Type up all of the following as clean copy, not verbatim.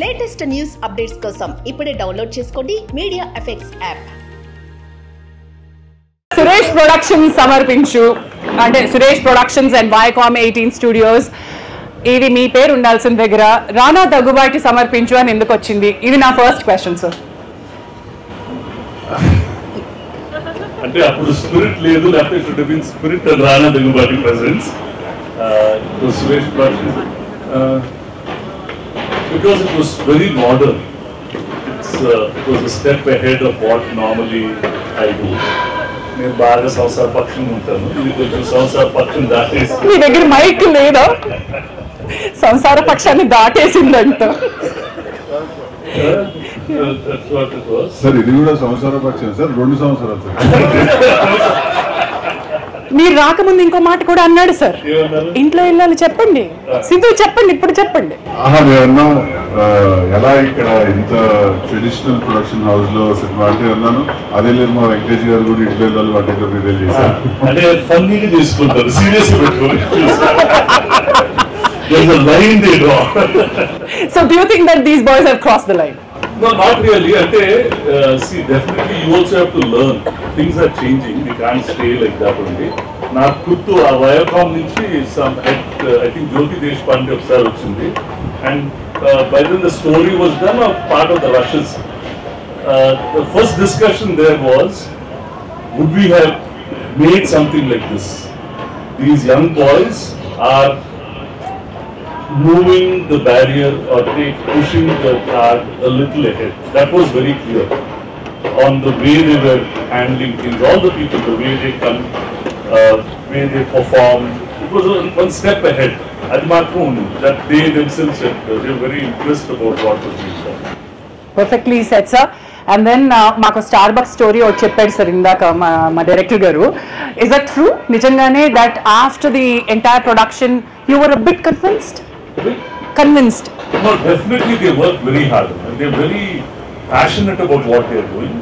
Latest news updates కోసం ఇప్పుడే download చేసుకోండి media effects app. Suresh productions సమర్పించు అంటే Suresh productions and Viacom 18 studios ఇది మీ పేరు ఉండాల్సిన దగ్గర రానా దగ్గుబాటి సమర్పించు అని ఎందుకు వచ్చింది? ఇది నా ఫస్ట్ క్వశ్చన్ సార్. అంటే అప్పుడు స్పిరిట్ లేదు, లేకపోతే it would have been spirit and Rana Daggubati presence. Suresh productions because it was very modern. It was a step ahead of what normally I do. నేను బాగా సంసార పక్షం ఉంటాను, ఇది కొంచెం సంసార పక్షం దాటేసి. మీ దగ్గర మైక్ లేదా? సంసార పక్షాన్ని దాటేసిందంట. సార్ ఇది కూడా సంవత్సర పక్షం సార్, 2 సంవత్సరాలు సార్. మీరు రాకముందు ఇంకో మాట కూడా అన్నాడు సార్, ఇంట్లో వెళ్ళాలి చెప్పండి, సిద్ధు చెప్పండి, ఇప్పుడు చెప్పండి. నేను ఎలా ఇక్కడ ఇంత ట్రెడిషనల్ ప్రొడక్షన్ హౌస్ లో సినిమా అంటే అన్నాను, అదే లేదు మా వెంకటేష్ గారు కూడా ఇంట్లో వెళ్ళాలి వాటి రిలీజ్ చేశారు. అంటే ఫన్నీగా తీసుకుంటారు, సీరియస్ పెట్టుకోవాలి. So do you think that these boys have crossed the line? No, not really. See, definitely you also have to learn. Things are changing. We can't stay like that only. Now, Kuttu, Viacom nunchi some I think Jyoti Deshpande sir ochindi, and by then the story was done of part of the rushes. The first discussion there was, would we have made something like this? These young boys are moving the barrier or pushing the card a little ahead. That was very clear on the way they were handling things. All the people, the way they come, way they perform, it was one step ahead. That they themselves said they were very impressed about what was being done. Perfectly said, sir. And then మాకు Starbucks story ఒకటి చెప్పాడు sir ఇందాక మా director గారు. Is that true? నిజంగానే that after the entire production you were a bit convinced? No, definitely they work very hard. They're very passionate about what they're doing.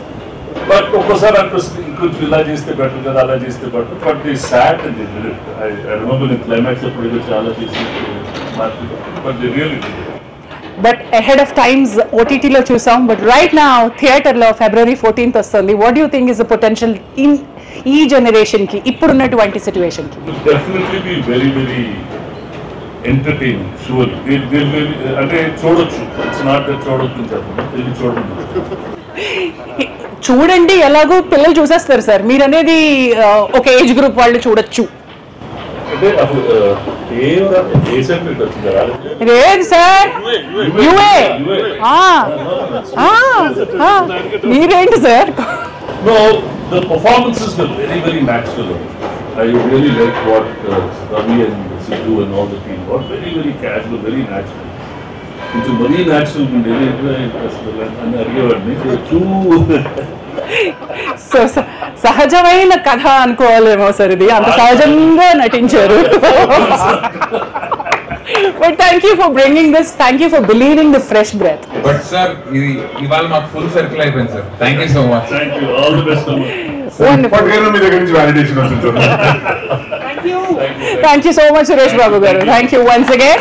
But ఒకసారి అనిపిస్తుంది ఇంకొంచెం ఇలా చేస్తే బెటర్ కదా, అలా చేస్తే better. But they sat and they did it. I remember in climax అప్పుడు ఏదో చాలా చేసి but they really did it. But ahead of times OTT లో చూసాం, but right now థియేటర్ లో February 14th వస్తుంది. What do you think is the potential in ఈ generation కి ఇప్పుడున్నటువంటి సిచ్యువేషన్ కి? Definitely be very very entertaining, sure. అంటే చూడొచ్చు, ఇట్స్ నాట్ దట్ చూడొచ్చు అని చెప్పండి, వెళ్ళి చూడండి. చూడండి ఎలాగో పిల్లలు చూసేస్తారు సార్, మీరు అనేది ఒక ఏజ్ గ్రూప్ వాళ్ళు చూడొచ్చు అంటే ఏ సెంటర్ వచ్చిందా? లేదు సార్, యుఏ. మీరేంటి sir? No, the performances were very very natural. I really like what Ravi and Sidhu and all the team got. Very very casual, very natural. It's very natural and very interesting. And అడిగేవాడిని so సహజమైన కథ అనుకోవాలేమో sir, ఇది అంత సహజంగా నటించారు. But thank you for bringing this. Thank you for believing the fresh breath. But sir, ఇవాళ మాకు full circle అయిపోయింది sir. Thank you so much. Thank you. All the best. Wonderful. మీ దగ్గర నుంచి వాలిడేషన్ వచ్చింది sir. Thank you so much, Suresh Babu garu. Thank you once again.